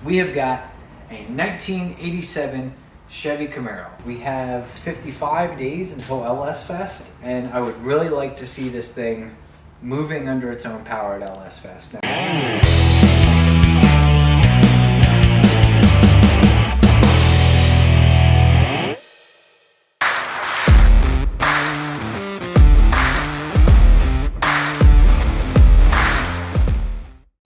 We have got a 1987 Chevy Camaro. We have 55 days until LS Fest, and I would really like to see this thing moving under its own power at LS Fest.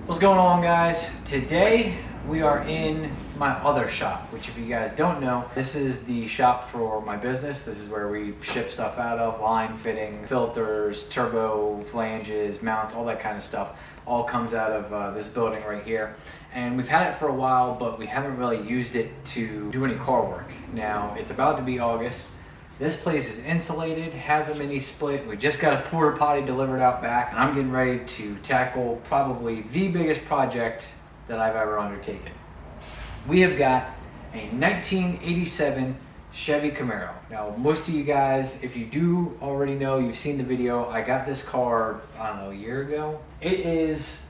What's going on, guys? Today we are in my other shop, which if you guys don't know, this is the shop for my business. This is where we ship stuff out of, line fitting, filters, turbo flanges, mounts, all that kind of stuff. All comes out of this building right here. And we've had it for a while, but we haven't really used it to do any car work. Now, it's about to be August. This place is insulated, has a mini split. We just got a porta potty delivered out back, and I'm getting ready to tackle probably the biggest project that I've ever undertaken. We have got a 1987 Chevy Camaro. Now, most of you guys, if you do already know, you've seen the video, I got this car, I don't know, a year ago. It is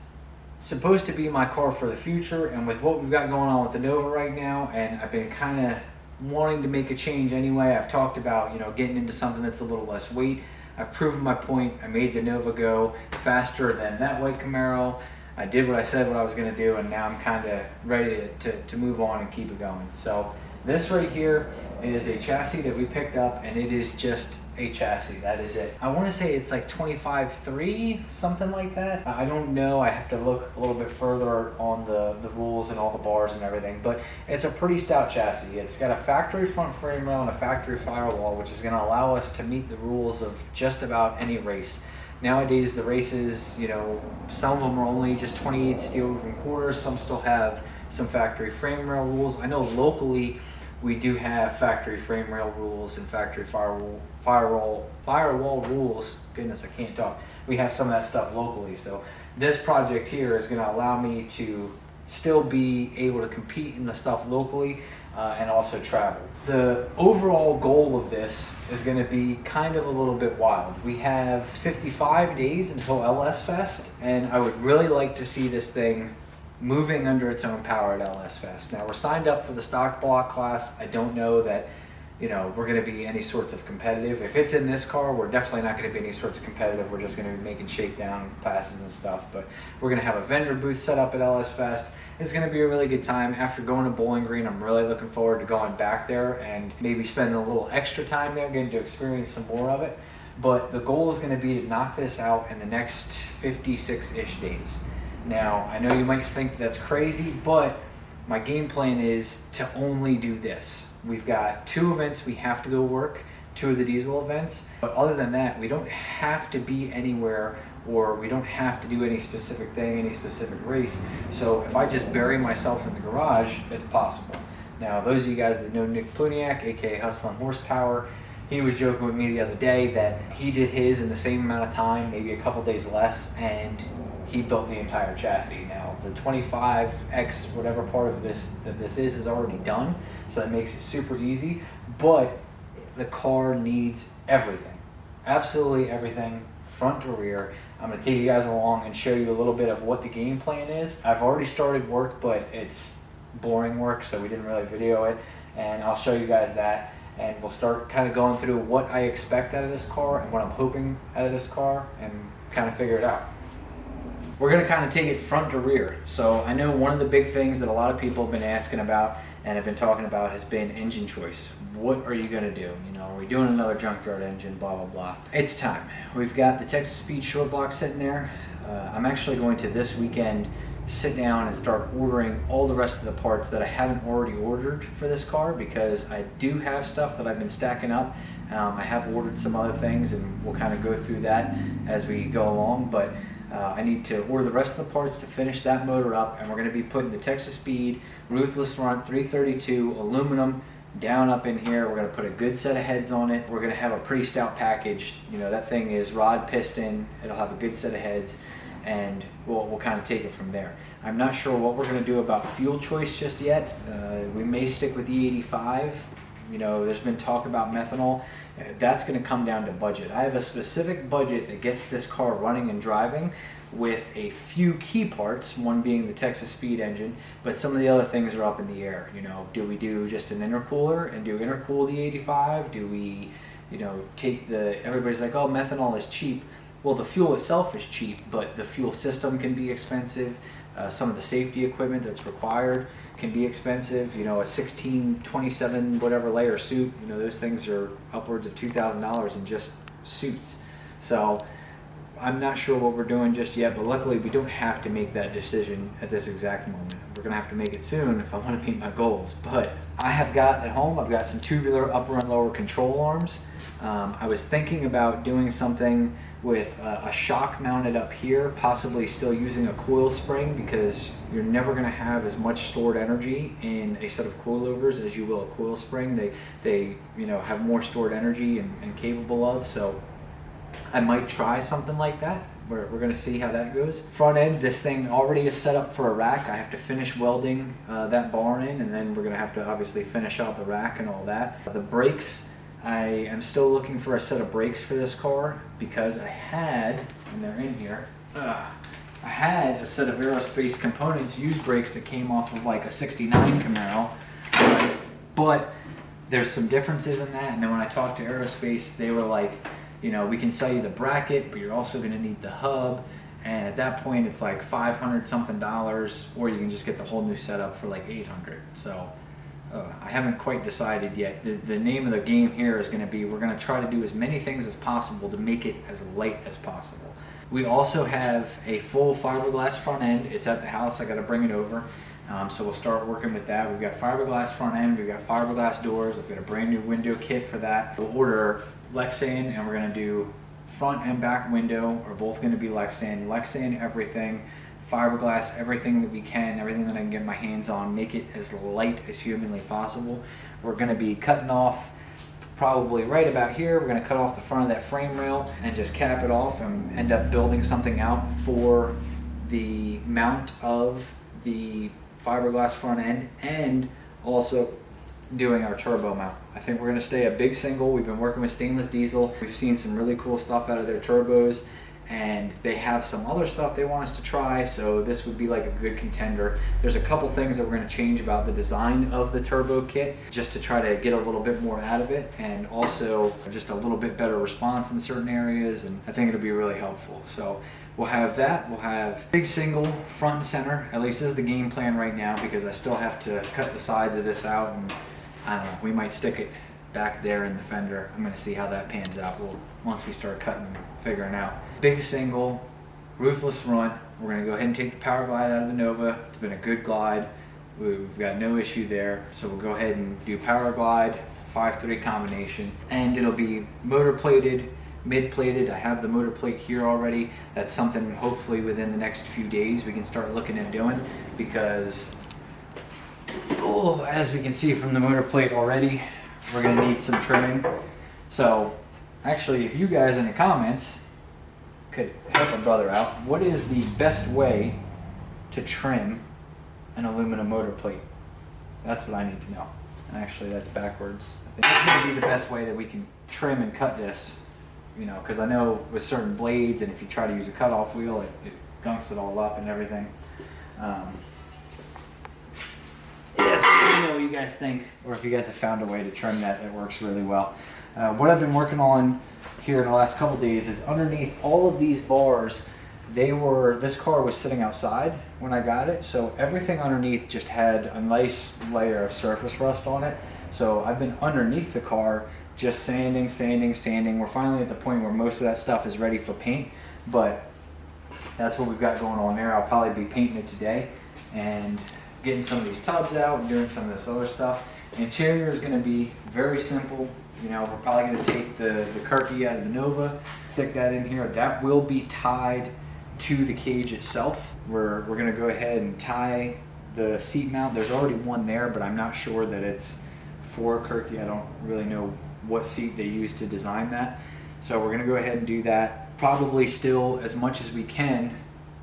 supposed to be my car for the future, and with what we've got going on with the Nova right now, and I've been kind of wanting to make a change anyway. I've talked about, getting into something that's a little less weight. I've proven my point. I made the Nova go faster than that white Camaro. I did what I said what I was going to do, and now I'm kind of ready to move on and keep it going. So this right here is a chassis that we picked up, and it is just a chassis. That is it. I want to say it's like 25.3, something like that. I don't know. I have to look a little bit further on the rules and all the bars and everything, but it's a pretty stout chassis. It's got a factory front frame rail and a factory firewall, which is going to allow us to meet the rules of just about any race. Nowadays, the races, some of them are only just 28 steel and quarters. Some still have some factory frame rail rules. I know locally we do have factory frame rail rules and factory firewall rules. Goodness, I can't talk. We have some of that stuff locally. So this project here is going to allow me to still be able to compete in the stuff locally and also travel. The overall goal of this is going to be kind of a little bit wild. We have 55 days until LS Fest, and I would really like to see this thing moving under its own power at LS Fest. Now, we're signed up for the stock block class. I don't know that we're going to be any sorts of competitive. If it's in this car, we're definitely not going to be any sorts of competitive. We're just going to be making shakedown passes and stuff. But we're going to have a vendor booth set up at LS Fest. It's going to be a really good time. After going to Bowling Green, I'm really looking forward to going back there and maybe spending a little extra time there, getting to experience some more of it. But the goal is going to be to knock this out in the next 56-ish days. Now, I know you might think that's crazy, but my game plan is to only do this. We've got 2 events we have to go work, 2 of the diesel events. But other than that, we don't have to be anywhere, or we don't have to do any specific thing, any specific race. So if I just bury myself in the garage, it's possible. Now, those of you guys that know Nick Pluniak, aka Hustlin' Horsepower, he was joking with me the other day that he did his in the same amount of time, maybe a couple days less, and he built the entire chassis. Now, the 25X, whatever part of this that this is already done, so that makes it super easy, but the car needs everything. Absolutely everything, front to rear. I'm going to take you guys along and show you a little bit of what the game plan is. I've already started work, but it's boring work, so we didn't really video it, and I'll show you guys that, and we'll start kind of going through what I expect out of this car and what I'm hoping out of this car, and kind of figure it out. We're going to kind of take it front to rear. So I know one of the big things that a lot of people have been asking about and have been talking about has been engine choice. What are you going to do? Are we doing another junkyard engine, blah, blah, blah. It's time. We've got the Texas Speed short block sitting there. I'm actually going to this weekend sit down and start ordering all the rest of the parts that I haven't already ordered for this car, because I do have stuff that I've been stacking up. I have ordered some other things, and we'll kind of go through that as we go along, but I need to order the rest of the parts to finish that motor up, and we're going to be putting the Texas Speed Ruthless Front 332 aluminum down up in here. We're going to put a good set of heads on it. We're going to have a pretty stout package. That thing is rod piston. It'll have a good set of heads, and we'll kind of take it from there. I'm not sure what we're going to do about fuel choice just yet. We may stick with E85. You know, there's been talk about methanol. That's going to come down to budget. I have a specific budget that gets this car running and driving with a few key parts, one being the Texas Speed engine, but some of the other things are up in the air. You know, do we do just an intercooler and do intercool the 85? Do we, you know, take everybody's like, oh, methanol is cheap. Well, the fuel itself is cheap, but the fuel system can be expensive. Some of the safety equipment that's required can be expensive. You know, a 16, 27, whatever layer suit, you know, those things are upwards of $2,000 in just suits. So I'm not sure what we're doing just yet, but luckily we don't have to make that decision at this exact moment. We're gonna have to make it soon if I want to meet my goals. But I have got at home, I've got some tubular upper and lower control arms. I was thinking about doing something with a shock mounted up here, possibly still using a coil spring, because you're never going to have as much stored energy in a set of coilovers as you will a coil spring. They you know, have more stored energy and capable of. So I might try something like that. We're going to see how that goes. Front end, this thing already is set up for a rack. I have to finish welding that bar in, and then we're going to have to obviously finish out the rack and all that. The brakes, I am still looking for a set of brakes for this car, because I had, and they're in here, I had a set of aerospace components, used brakes that came off of like a 69 Camaro, but there's some differences in that. And then when I talked to aerospace, they were like, you know, we can sell you the bracket, but you're also going to need the hub. And at that point, it's like $500 something, or you can just get the whole new setup for like $800. So I haven't quite decided yet. The name of the game here is going to be, we're going to try to do as many things as possible to make it as light as possible. We also have a full fiberglass front end. It's at the house. I got to bring it over. So we'll start working with that. We've got fiberglass front end. We've got fiberglass doors. I've got a brand new window kit for that. We'll order Lexan, and we're going to do front and back window are both going to be Lexan. Lexan everything. Fiberglass, everything that we can, everything that I can get my hands on, make it as light as humanly possible. We're going to be cutting off probably right about here. We're going to cut off the front of that frame rail and just cap it off and end up building something out for the mount of the fiberglass front end, and also doing our turbo mount. I think we're going to stay a big single. We've been working with stainless diesel. We've seen some really cool stuff out of their turbos, and they have some other stuff they want us to try, so this would be like a good contender. There's a couple things that we're going to change about the design of the turbo kit, just to try to get a little bit more out of it, and also just a little bit better response in certain areas, and I think it'll be really helpful. So we'll have that. We'll have big single front and center. At least this is the game plan right now, because I still have to cut the sides of this out, and I don't know, we might stick it back there in the fender. I'm going to see how that pans out. Once we start cutting and figuring out. Big single, roofless front. We're going to go ahead and take the power glide out of the Nova. It's been a good glide. We've got no issue there. So we'll go ahead and do power glide, 5-3 combination, and it'll be motor plated, mid plated. I have the motor plate here already. That's something hopefully within the next few days we can start looking at doing, because as we can see from the motor plate already, we're going to need some trimming. So actually, if you guys in the comments could help a brother out, what is the best way to trim an aluminum motor plate? That's what I need to know. And actually, that's backwards. I think that's going to be the best way that we can trim and cut this, you know, because I know with certain blades, and if you try to use a cutoff wheel, it gunks it all up and everything. Yes, let me know what you guys think, or if you guys have found a way to trim that works really well. What I've been working on here in the last couple days is underneath all of these bars, this car was sitting outside when I got it, so everything underneath just had a nice layer of surface rust on it. So I've been underneath the car just sanding. We're finally at the point where most of that stuff is ready for paint, but that's what we've got going on there. I'll probably be painting it today and getting some of these tubs out and doing some of this other stuff. Interior is going to be very simple. You know, we're probably going to take the Kirky out of the Nova, stick that in here. That will be tied to the cage itself. We're going to go ahead and tie the seat mount. There's already one there, but I'm not sure that it's for Kirky. I don't really know what seat they used to design that. So we're going to go ahead and do that. Probably still, as much as we can,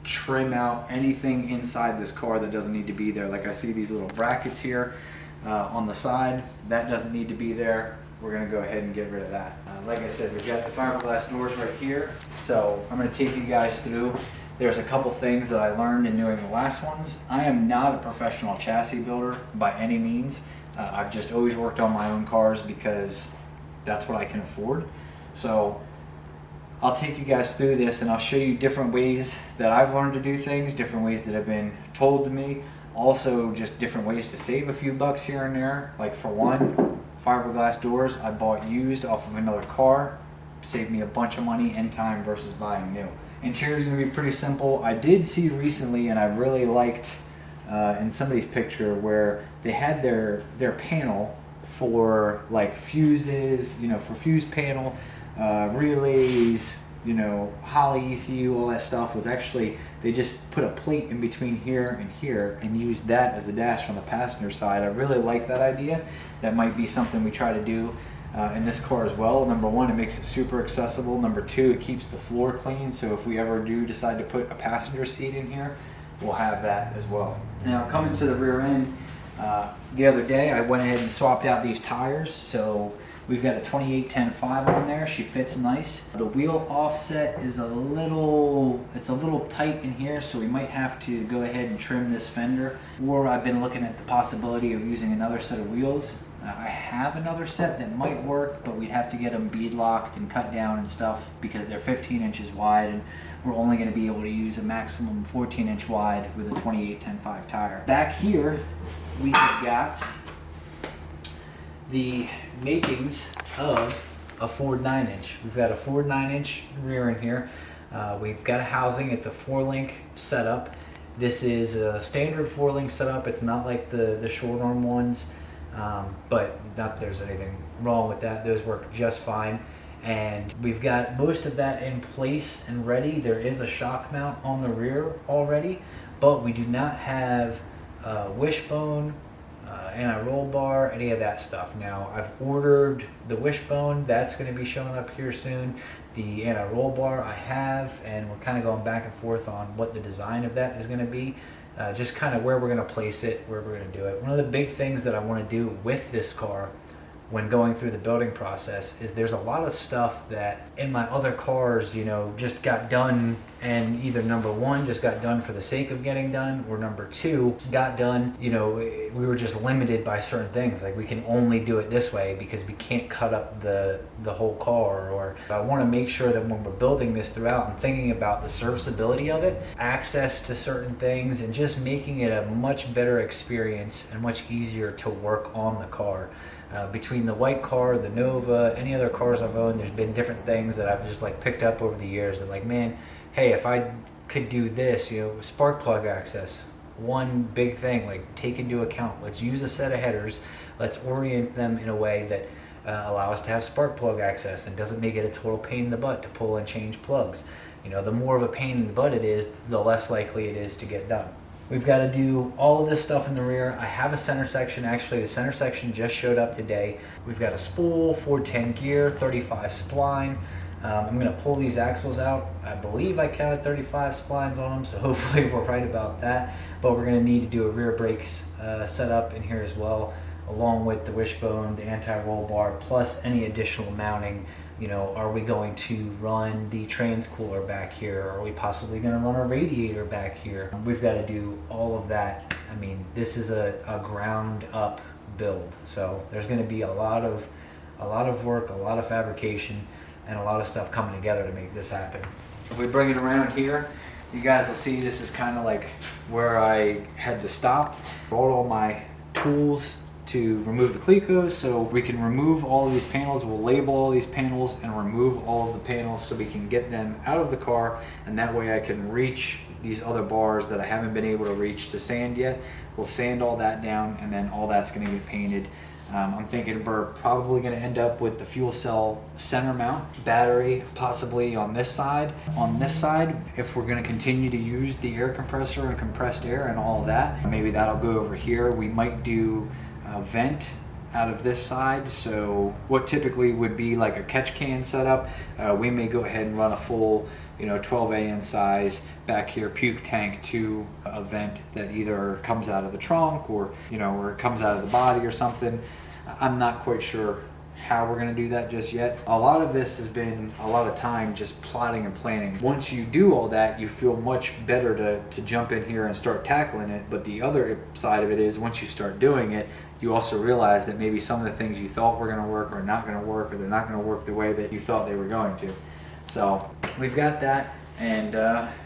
trim out anything inside this car that doesn't need to be there. Like I see these little brackets here. on the side. That doesn't need to be there. We're gonna go ahead and get rid of that. Like I said, we've got the fiberglass doors right here. So I'm gonna take you guys through. There's a couple things that I learned in doing the last ones. I am not a professional chassis builder by any means. I've just always worked on my own cars because that's what I can afford. So I'll take you guys through this and I'll show you different ways that I've learned to do things, different ways that have been told to me. Also just different ways to save a few bucks here and there. Like for one, fiberglass doors I bought used off of another car. Saved me a bunch of money and time versus buying new. Interior is going to be pretty simple. I did see recently, and I really liked in somebody's picture where they had their panel for like fuses, you know, for fuse panel, relays, you know, Holley ECU, all that stuff was actually, they just put a plate in between here and used that as the dash on the passenger side. I really like that idea. That might be something we try to do in this car as well. Number one, it makes it super accessible. Number two, it keeps the floor clean. So if we ever do decide to put a passenger seat in here, we'll have that as well. Now coming to the rear end, the other day I went ahead and swapped out these tires. So we've got a 28-10-5 on there. She fits nice. The wheel offset is a little tight in here, so we might have to go ahead and trim this fender. Or I've been looking at the possibility of using another set of wheels. I have another set that might work, but we'd have to get them bead locked and cut down and stuff because they're 15 inches wide and we're only going to be able to use a maximum 14-inch wide with a 28-10-5 tire. Back here we have got the makings of a Ford 9-inch. We've got a Ford 9-inch rear in here. We've got a housing. It's a 4-link setup. This is a standard 4-link setup. It's not like the short arm ones, but not that there's anything wrong with that. Those work just fine. And we've got most of that in place and ready. There is a shock mount on the rear already, but we do not have wishbone, anti-roll bar, any of that stuff. Now I've ordered the wishbone. That's going to be showing up here soon. The anti-roll bar I have, and we're kind of going back and forth on what the design of that is going to be. Just kind of where we're going to place it, where we're going to do it. One of the big things that I want to do with this car when going through the building process is there's a lot of stuff that in my other cars, you know, just got done, and either number one, just got done for the sake of getting done, or number two, got done, you know, we were just limited by certain things. Like we can only do it this way because we can't cut up the whole car. Or I want to make sure that when we're building this throughout and thinking about the serviceability of it, access to certain things, and just making it a much better experience and much easier to work on the car. Between the white car, the Nova, any other cars I've owned, there's been different things that I've just like picked up over the years that like, man, hey, if I could do this, you know, spark plug access, one big thing, like take into account, let's use a set of headers, let's orient them in a way that allow us to have spark plug access and doesn't make it a total pain in the butt to pull and change plugs. You know, the more of a pain in the butt it is, the less likely it is to get done. We've got to do all of this stuff in the rear. I have a center section. Actually, the center section just showed up today. We've got a spool, 410 gear, 35 spline. I'm going to pull these axles out. I believe I counted 35 splines on them, so hopefully we're right about that. But we're going to need to do a rear brakes setup in here as well, along with the wishbone, the anti-roll bar, plus any additional mounting. You know, are we going to run the trans cooler back here? Are we possibly going to run a radiator back here? We've got to do all of that. I mean, this is a ground up build. So there's going to be a lot of work, a lot of fabrication, and a lot of stuff coming together to make this happen. If we bring it around here, you guys will see this is kind of like where I had to stop. Brought all my tools to remove the clecos, so we can remove all of these panels. We'll label all these panels and remove all of the panels so we can get them out of the car, and that way I can reach these other bars that I haven't been able to reach to sand yet. We'll sand all that down, and then all that's going to get painted. I'm thinking we're probably going to end up with the fuel cell center mount battery, possibly on this side. On this side, if we're going to continue to use the air compressor and compressed air and all of that, maybe that'll go over here. We might do vent out of this side, so what typically would be like a catch can setup, we may go ahead and run a full 12A in size. Back here, puke tank to a vent that either comes out of the trunk or it comes out of the body or something. I'm not quite sure how we're going to do that just yet. A lot of this has been a lot of time just plotting and planning. Once you do all that, you feel much better to jump in here and start tackling it. But the other side of it is, once you start doing it, you also realize that maybe some of the things you thought were going to work are not going to work, or they're not going to work the way that you thought they were going to. So we've got that. And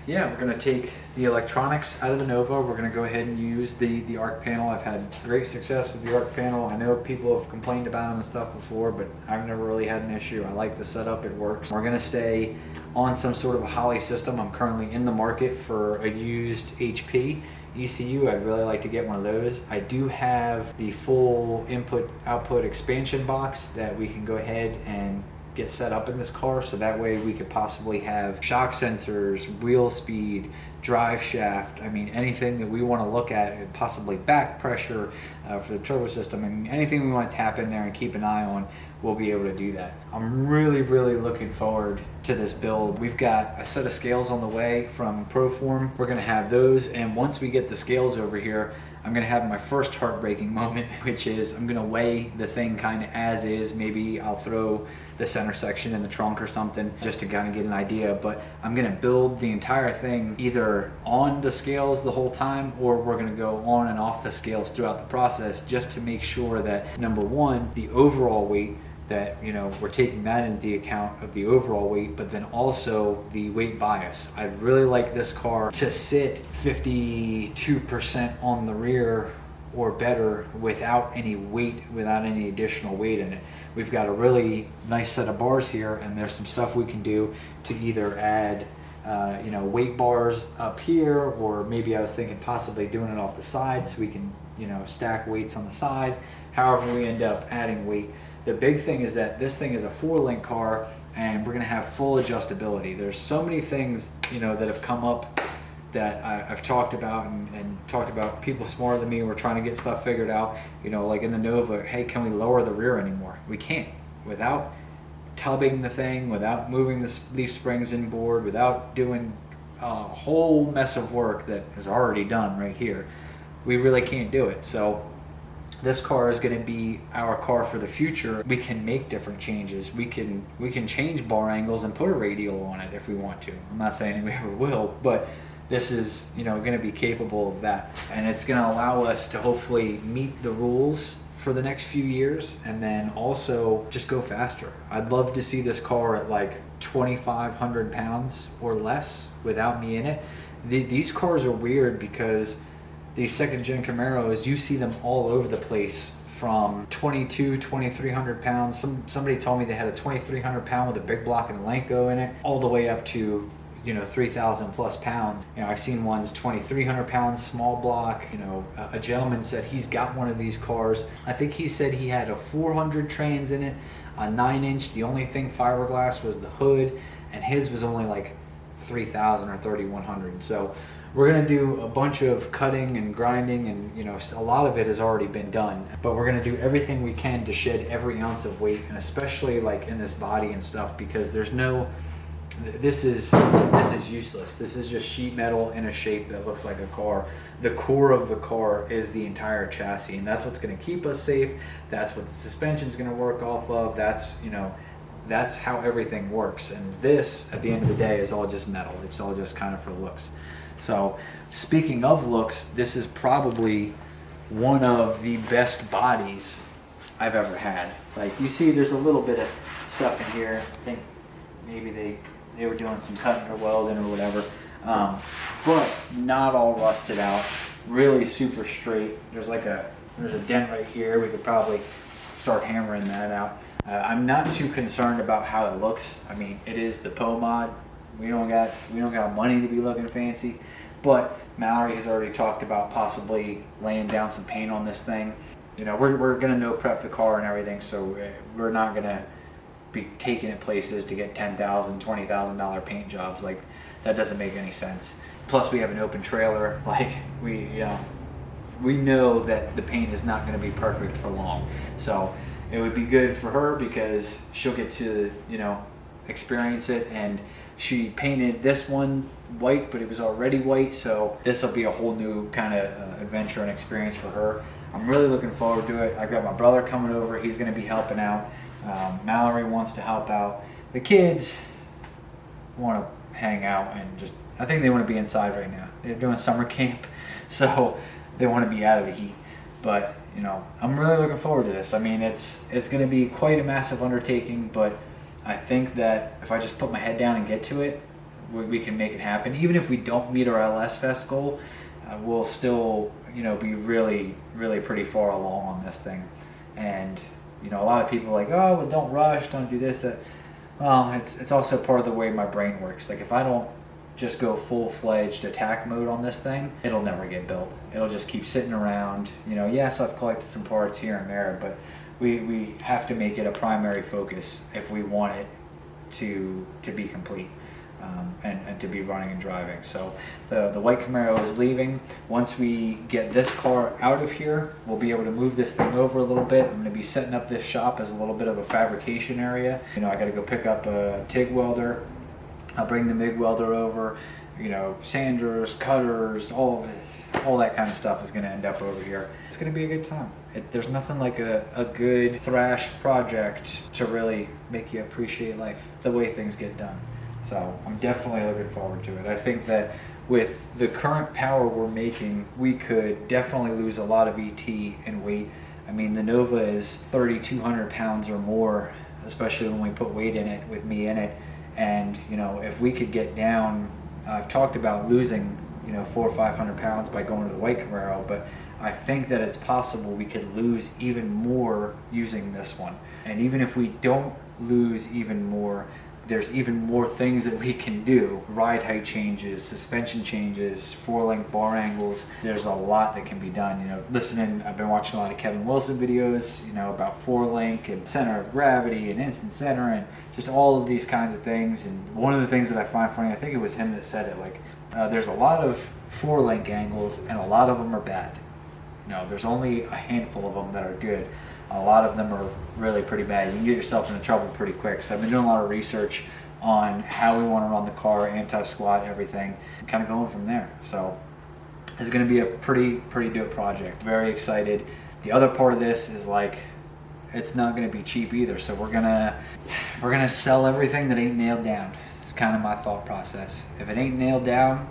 yeah, we're going to take the electronics out of the Nova. We're going to go ahead and use the ARC panel. I've had great success with the ARC panel. I know people have complained about them and stuff before, but I've never really had an issue. I like the setup, it works. We're going to stay on some sort of a Holley system. I'm currently in the market for a used HP ECU. I'd really like to get one of those. I do have the full input-output expansion box that we can go ahead and get set up in this car, so that way we could possibly have shock sensors, wheel speed, drive shaft, I mean anything that we want to look at, possibly back pressure for the turbo system, and anything we want to tap in there and keep an eye on, we'll be able to do that. I'm really looking forward to this build. We've got a set of scales on the way from Proform. We're going to have those, and once we get the scales over here, I'm going to have my first heartbreaking moment, which is I'm going to weigh the thing kind of as is. Maybe I'll throw the center section in the trunk or something just to kind of get an idea, but I'm going to build the entire thing either on the scales the whole time, or we're going to go on and off the scales throughout the process, just to make sure that, number one, the overall weight, that we're taking that into account of the overall weight, but then also the weight bias. I'd really like this car to sit 52% on the rear or better without any weight, without any additional weight in it. We've got a really nice set of bars here, and there's some stuff we can do to either add weight bars up here, or maybe I was thinking possibly doing it off the side so we can stack weights on the side. However we end up adding weight. The big thing is that this thing is a 4-link car, and we're going to have full adjustability. There's so many things that have come up that I've talked about and talked about. People smarter than me were trying to get stuff figured out, like in the Nova. Hey, can we lower the rear anymore? We can't, without tubbing the thing, without moving the leaf springs inboard, without doing a whole mess of work that is already done right here. We really can't do it. So this car is going to be our car for the future. We can make different changes. We can change bar angles and put a radial on it if we want to. I'm not saying we ever will, but this is going to be capable of that, and it's going to allow us to hopefully meet the rules for the next few years, and then also just go faster. I'd love to see this car at like 2,500 pounds or less without me in it. These cars are weird because these second-gen Camaros, you see them all over the place, from 2,300 pounds. Somebody told me they had a 2,300 pound with a big block and Elanco in it, all the way up to 3,000 plus pounds. I've seen ones 2,300 pounds, small block. A gentleman said he's got one of these cars. I think he said he had a 400 trans in it, a 9-inch. The only thing fiberglass was the hood, and his was only like 3,000 or 3,100. So we're going to do a bunch of cutting and grinding, and a lot of it has already been done, but we're going to do everything we can to shed every ounce of weight, and especially like in this body and stuff, because this is useless. This is just sheet metal in a shape that looks like a car. The core of the car is the entire chassis, and that's what's going to keep us safe. That's what the suspension is going to work off of. That's how everything works, and this at the end of the day is all just metal. It's all just kind of for looks. So speaking of looks, this is probably one of the best bodies I've ever had. Like, you see there's a little bit of stuff in here. I think maybe they were doing some cutting or welding or whatever, but not all rusted out. Really super straight. There's a dent right here. We could probably start hammering that out. I'm not too concerned about how it looks. I mean, it is the Poe mod. We don't got money to be looking fancy, but Mallory has already talked about possibly laying down some paint on this thing. We're gonna no prep the car and everything, so we're not gonna be taking it places to get $10,000, $20,000 paint jobs. Like, that doesn't make any sense. Plus, we have an open trailer. Like, we know that the paint is not going to be perfect for long. So it would be good for her because she'll get to experience it, and She painted this one white, but it was already white, so this will be a whole new kind of adventure and experience for her. I'm really looking forward to it. I've got my brother coming over. He's going to be helping out. Mallory wants to help out. The kids want to hang out and just, I think they want to be inside right now. They're doing summer camp, so they want to be out of the heat. But, you know, I'm really looking forward to this. I mean, it's going to be quite a massive undertaking, but I think that if I just put my head down and get to it, we can make it happen. Even if we don't meet our LS Fest goal, we'll still, you know, be really, really pretty far along on this thing. And, you know, a lot of people are like, oh, well, don't rush, don't do this, that. Well, it's also part of the way my brain works. Like, if I don't just go full-fledged attack mode on this thing, it'll never get built. It'll just keep sitting around. You know, yes, I've collected some parts here and there, but we have to make it a primary focus if we want it to be complete. And to be running and driving. So the white Camaro is leaving. Once we get this car out of here, we'll be able to move this thing over a little bit. I'm going to be setting up this shop as a little bit of a fabrication area. You know, I got to go pick up a TIG welder. I'll bring the MIG welder over. You know, sanders, cutters, all that kind of stuff is going to end up over here. It's going to be a good time. There's nothing like a good thrash project to really make you appreciate life, the way things get done. So I'm definitely looking forward to it. I think that with the current power we're making, we could definitely lose a lot of ET and weight. I mean, the Nova is 3,200 pounds or more, especially when we put weight in it, with me in it. And, you know, if we could get down, I've talked about losing, you know, 400 or 500 pounds by going to the white Camaro, but I think that it's possible we could lose even more using this one. And even if we don't lose even more, there's even more things that we can do. Ride height changes, suspension changes, 4-link bar angles. There's a lot that can be done. You know, I've been watching a lot of Kevin Wilson videos, you know, about 4-link and center of gravity and instant center and just all of these kinds of things. And one of the things that I find funny, I think it was him that said it, like, there's a lot of 4-link angles and a lot of them are bad. You know, there's only a handful of them that are good. A lot of them are really pretty bad. You can get yourself into trouble pretty quick. So I've been doing a lot of research on how we want to run the car, anti-squat, everything, and kind of going from there. So it's going to be a pretty dope project. Very excited. The other part of this is, like, it's not going to be cheap either. So we're gonna sell everything that ain't nailed down. It's kind of my thought process. If it ain't nailed down,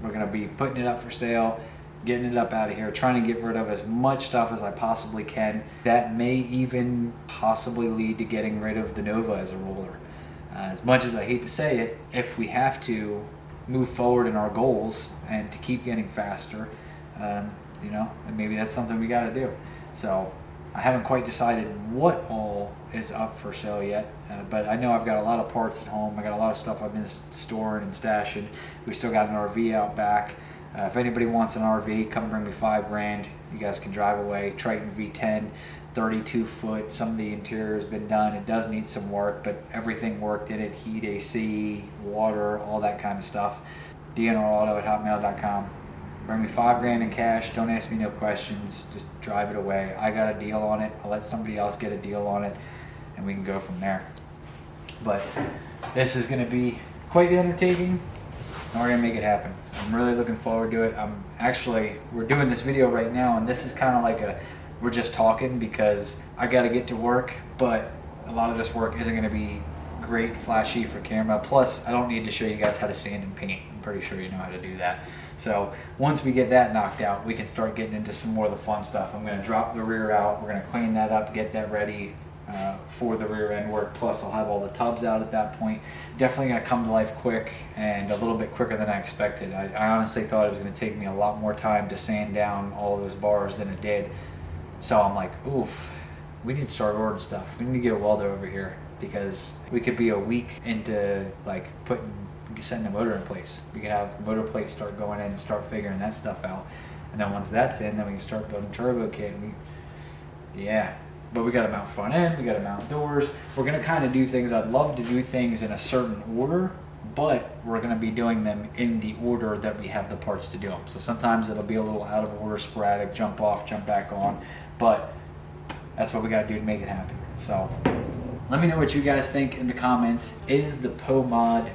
we're going to be putting it up for sale, getting it up out of here, trying to get rid of as much stuff as I possibly can. That may even possibly lead to getting rid of the Nova as a roller. As much as I hate to say it, if we have to move forward in our goals and to keep getting faster, you know, and maybe that's something we got to do. So I haven't quite decided what all is up for sale yet, but I know I've got a lot of parts at home. I got a lot of stuff I've been storing and stashing. We still got an RV out back. If anybody wants an RV, come bring me $5,000. You guys can drive away. Triton V10, 32 foot. Some of the interior has been done. It does need some work, but everything worked in it. Heat, AC, water, all that kind of stuff. DNR Auto at hotmail.com. Bring me $5,000 in cash. Don't ask me no questions. Just drive it away. I got a deal on it. I'll let somebody else get a deal on it, and we can go from there. But this is going to be quite the undertaking. And we're gonna make it happen. I'm really looking forward to it. We're doing this video right now, and this is kind of like we're just talking because I gotta get to work, but a lot of this work isn't gonna be great flashy for camera. Plus, I don't need to show you guys how to sand and paint. I'm pretty sure you know how to do that. So once we get that knocked out, we can start getting into some more of the fun stuff. I'm gonna drop the rear out. We're gonna clean that up, get that ready for the rear end work. Plus I'll have all the tubs out at that point. Definitely gonna come to life quick, and a little bit quicker than I expected. I honestly thought it was gonna take me a lot more time to sand down all of those bars than it did. So I'm like, oof, we need to start ordering stuff. We need to get a welder over here because we could be a week into like setting the motor in place. We could have motor plates start going in and start figuring that stuff out. And then once that's in, then we can start building turbo kit. Yeah. But we got to mount front end, we got to mount doors. We're going to kind of do things. I'd love to do things in a certain order, but we're going to be doing them in the order that we have the parts to do them. So sometimes it'll be a little out of order, sporadic, jump off, jump back on, but that's what we got to do to make it happen. So let me know what you guys think in the comments. Is the PO mod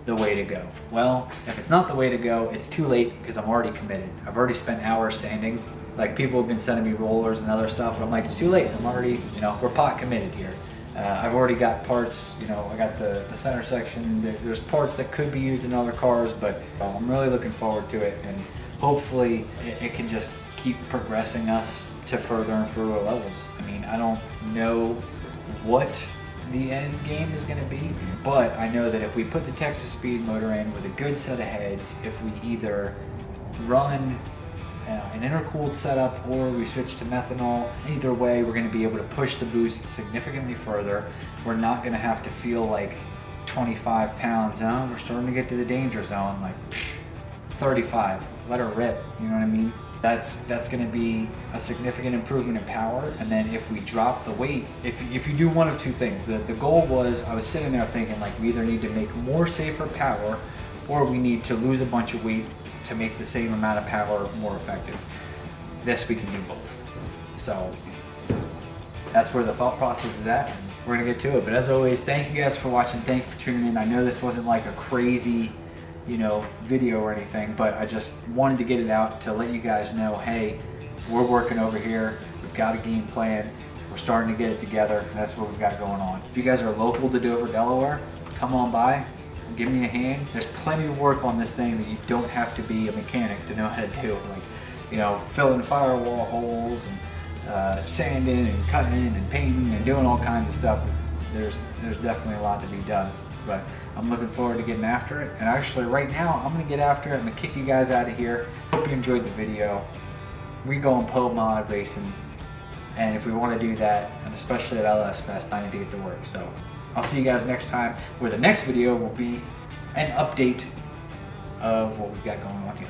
the way to go? Well, if it's not the way to go, it's too late because I'm already committed. I've already spent hours sanding. Like, people have been sending me rollers and other stuff, but I'm like, it's too late. I'm already, you know, we're pot committed here. I've already got parts, you know, I got the center section. There's parts that could be used in other cars, but I'm really looking forward to it, and hopefully it can just keep progressing us to further and further levels. I mean, I don't know what the end game is going to be, but I know that if we put the Texas Speed motor in with a good set of heads, if we either run an intercooled setup or we switch to methanol, either way we're going to be able to push the boost significantly further. We're not going to have to feel like 25 pounds, oh, we're starting to get to the danger zone, like 35, let her rip, you know what I mean? That's going to be a significant improvement in power. And then if we drop the weight, if you do one of two things, the goal was, I was sitting there thinking, like, we either need to make more safer power or we need to lose a bunch of weight to make the same amount of power more effective. This, we can do both. So that's where the thought process is at, and we're gonna get to it. But as always, thank you guys for watching. Thank you for tuning in. I know this wasn't like a crazy, you know, video or anything, but I just wanted to get it out to let you guys know, hey, we're working over here. We've got a game plan. We're starting to get it together. And that's what we've got going on. If you guys are local to Dover, Delaware, come on by. Give me a hand. There's plenty of work on this thing that you don't have to be a mechanic to know how to do. Like, you know, filling firewall holes and sanding and cutting and painting and doing all kinds of stuff. There's definitely a lot to be done. But I'm looking forward to getting after it. And actually right now, I'm gonna get after it. I'm gonna kick you guys out of here. Hope you enjoyed the video. We going Poe mod racing. And if we wanna do that, and especially at LS Fest, I need to get to work. So I'll see you guys next time, where the next video will be an update of what we've got going on here.